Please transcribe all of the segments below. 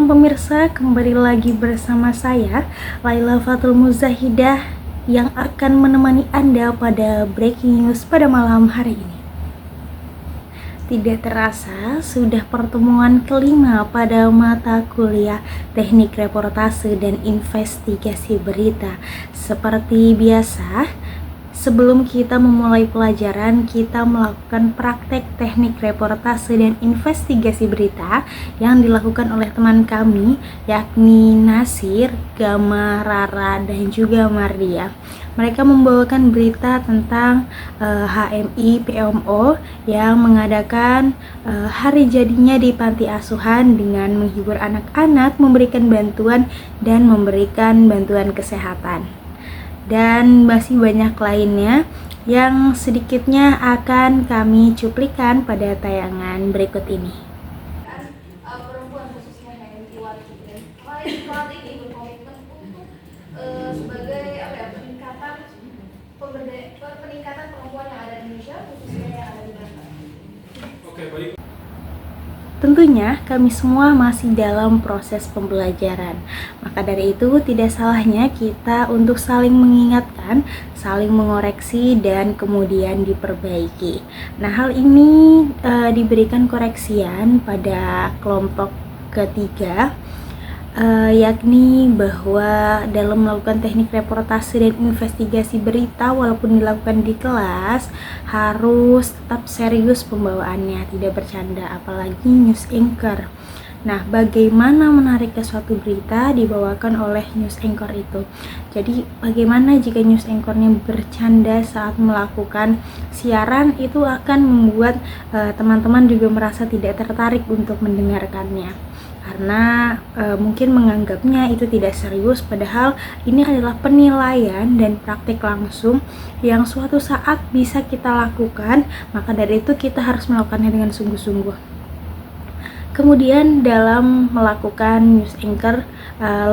Shalom pemirsa, kembali lagi bersama saya Laila Fatul Muzahidah yang akan menemani Anda pada breaking news pada malam hari ini. Tidak terasa sudah pertemuan kelima pada mata kuliah Teknik Reportase dan Investigasi Berita. Seperti biasa, sebelum kita memulai pelajaran, kita melakukan praktek teknik reportase dan investigasi berita yang dilakukan oleh teman kami, yakni Nasir, Gama, Rara, dan juga Mardia. Mereka membawakan berita tentang HMI PMO yang mengadakan hari jadinya di panti asuhan dengan menghibur anak-anak, memberikan bantuan, dan memberikan bantuan kesehatan. Dan masih banyak lainnya yang sedikitnya akan kami cuplikan pada tayangan berikut ini. Perempuan khususnya HMI Walet ini berkomitmen untuk sebagai peningkatan perempuan yang ada di Indonesia, khususnya yang ada di Banten. Oke, baik. Tentunya kami semua masih dalam proses pembelajaran. Maka dari itu tidak salahnya kita untuk saling mengingatkan, saling mengoreksi, dan kemudian diperbaiki. Nah, hal ini diberikan koreksian pada kelompok ketiga, yakni bahwa dalam melakukan teknik reportase dan investigasi berita, walaupun dilakukan di kelas, harus tetap serius pembawaannya, tidak bercanda, apalagi news anchor. Nah, bagaimana menarik ke suatu berita dibawakan oleh news anchor itu? Jadi, bagaimana jika news anchornya bercanda saat melakukan siaran, itu akan membuat teman-teman juga merasa tidak tertarik untuk mendengarkannya. Karena mungkin menganggapnya itu tidak serius, padahal ini adalah penilaian dan praktik langsung yang suatu saat bisa kita lakukan. Maka dari itu kita harus melakukannya dengan sungguh-sungguh. Kemudian dalam melakukan news anchor,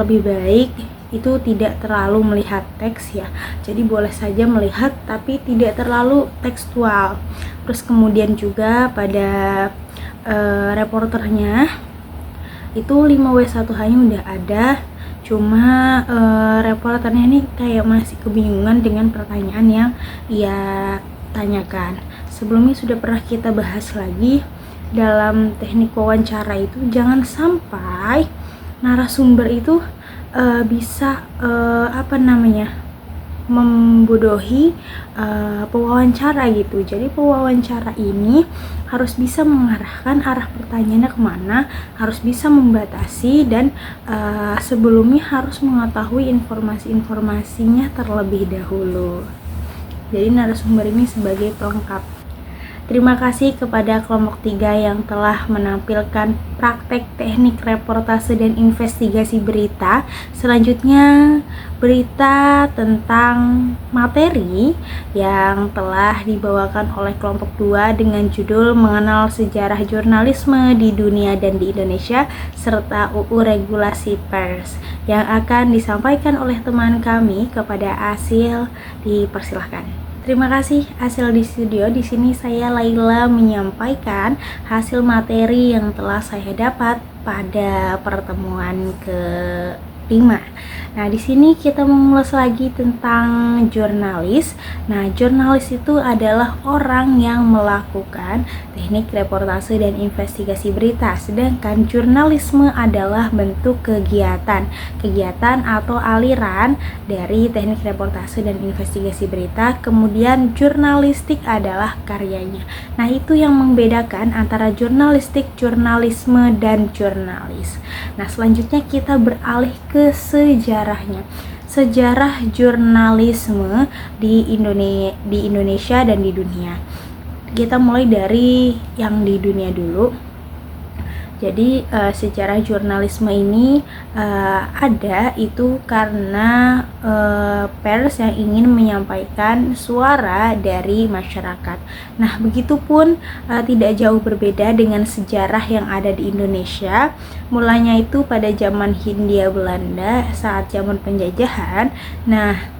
lebih baik itu tidak terlalu melihat teks ya. Jadi boleh saja melihat tapi tidak terlalu tekstual. Terus kemudian juga pada reporternya itu 5W1H-nya udah ada, cuma reporternya ini kayak masih kebingungan dengan pertanyaan yang ia tanyakan. Sebelumnya sudah pernah kita bahas lagi, dalam teknik wawancara itu jangan sampai narasumber itu bisa membodohi pewawancara gitu. Jadi pewawancara ini harus bisa mengarahkan arah pertanyaannya kemana, harus bisa membatasi, dan sebelumnya harus mengetahui informasi-informasinya terlebih dahulu. Jadi narasumber ini sebagai pelengkap. Terima kasih kepada kelompok 3 yang telah menampilkan praktek teknik reportase dan investigasi berita. Selanjutnya berita tentang materi yang telah dibawakan oleh kelompok 2 dengan judul Mengenal Sejarah Jurnalisme di Dunia dan di Indonesia serta UU Regulasi Pers, yang akan disampaikan oleh teman kami kepada Asil. Dipersilahkan. Terima kasih Asil di studio. Di sini saya Laila menyampaikan hasil materi yang telah saya dapat pada pertemuan ke-5. Nah, di sini kita mengulas lagi tentang jurnalis. Nah, jurnalis itu adalah orang yang melakukan teknik reportase dan investigasi berita, sedangkan jurnalisme adalah bentuk kegiatan atau aliran dari teknik reportase dan investigasi berita. Kemudian jurnalistik adalah karyanya. Nah, itu yang membedakan antara jurnalistik, jurnalisme, dan jurnalis. Nah, selanjutnya kita beralih ke sejarahnya. Sejarah jurnalisme di Indonesia dan di dunia. Kita mulai dari yang di dunia dulu. Jadi sejarah jurnalisme ini ada itu karena pers yang ingin menyampaikan suara dari masyarakat. Nah, begitupun tidak jauh berbeda dengan sejarah yang ada di Indonesia. Mulanya itu pada zaman Hindia Belanda saat zaman penjajahan. Nah,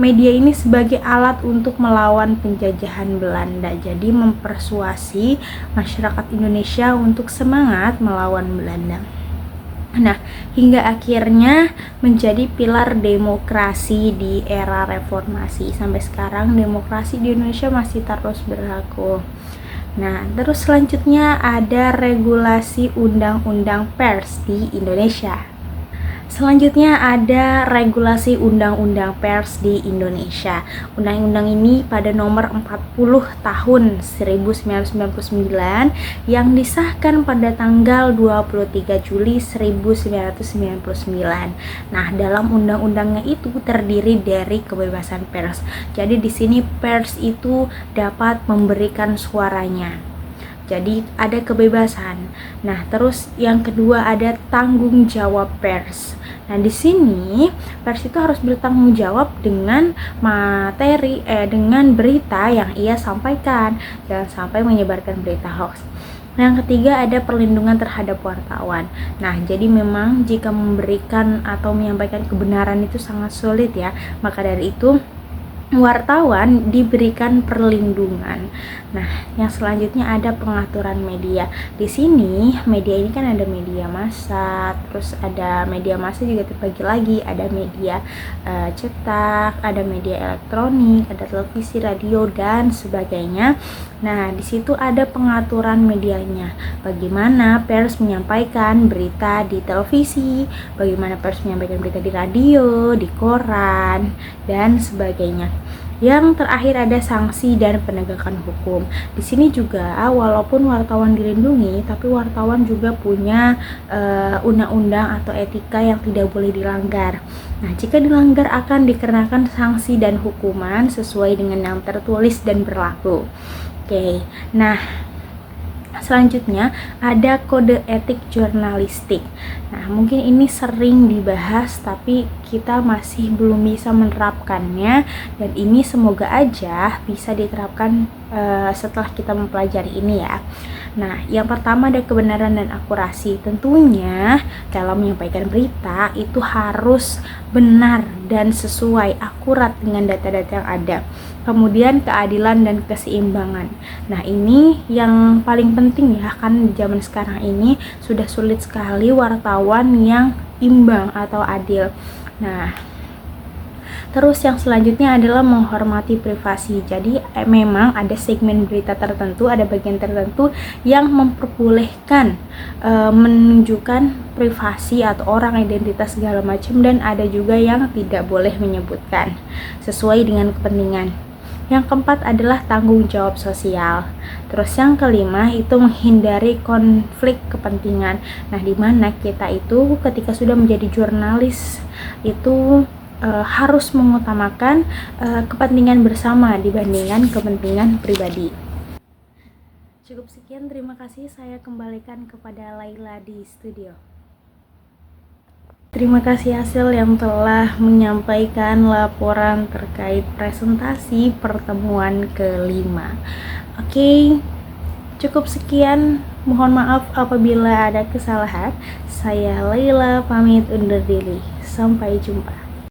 media ini sebagai alat untuk melawan penjajahan Belanda. Jadi mempersuasi masyarakat Indonesia untuk semangat melawan Belanda. Nah, hingga akhirnya menjadi pilar demokrasi di era reformasi. Sampai sekarang demokrasi di Indonesia masih terus berlaku. Nah, terus selanjutnya ada regulasi undang-undang pers di Indonesia. Selanjutnya ada regulasi undang-undang pers di Indonesia. Undang-undang ini pada nomor 40 tahun 1999 yang disahkan pada tanggal 23 Juli 1999. Nah, dalam undang-undangnya itu terdiri dari kebebasan pers. Jadi di sini pers itu dapat memberikan suaranya. Jadi ada kebebasan. Nah, terus yang kedua ada tanggung jawab pers. Nah, di sini pers itu harus bertanggung jawab dengan dengan berita yang ia sampaikan. Jangan sampai menyebarkan berita hoax. Yang ketiga ada perlindungan terhadap wartawan. Nah, jadi memang jika memberikan atau menyampaikan kebenaran itu sangat sulit ya. Maka dari itu wartawan diberikan perlindungan. Nah, yang selanjutnya ada pengaturan media. Di sini media ini kan ada media massa, terus ada media massa juga terbagi lagi, ada media cetak, ada media elektronik, ada televisi, radio dan sebagainya. Nah, di situ ada pengaturan medianya. Bagaimana pers menyampaikan berita di televisi, bagaimana pers menyampaikan berita di radio, di koran dan sebagainya. Yang terakhir ada sanksi dan penegakan hukum. Di sini juga walaupun wartawan dilindungi, tapi wartawan juga punya undang-undang atau etika yang tidak boleh dilanggar. Nah, jika dilanggar akan dikenakan sanksi dan hukuman sesuai dengan yang tertulis dan berlaku. Oke. Nah, selanjutnya ada kode etik jurnalistik. Nah, mungkin ini sering dibahas tapi kita masih belum bisa menerapkannya, dan ini semoga aja bisa diterapkan setelah kita mempelajari ini ya. Nah, yang pertama ada kebenaran dan akurasi. Tentunya kalau menyampaikan berita itu harus benar dan sesuai, akurat dengan data-data yang ada. Kemudian keadilan dan keseimbangan. Nah, ini yang paling penting ya, kan di zaman sekarang ini sudah sulit sekali wartawan yang imbang atau adil. Nah, terus yang selanjutnya adalah menghormati privasi. Jadi memang ada segmen berita tertentu, ada bagian tertentu yang memperbolehkan menunjukkan privasi atau orang, identitas segala macam, dan ada juga yang tidak boleh menyebutkan sesuai dengan kepentingan. Yang keempat adalah tanggung jawab sosial. Terus yang kelima itu menghindari konflik kepentingan. Nah, dimana kita itu ketika sudah menjadi jurnalis itu harus mengutamakan kepentingan bersama dibandingkan kepentingan pribadi. Cukup sekian, terima kasih. Saya kembalikan kepada Laila di studio. Terima kasih Hasil yang telah menyampaikan laporan terkait presentasi pertemuan kelima. Oke, cukup sekian. Mohon maaf apabila ada kesalahan. Saya Laila pamit undur diri. Sampai jumpa.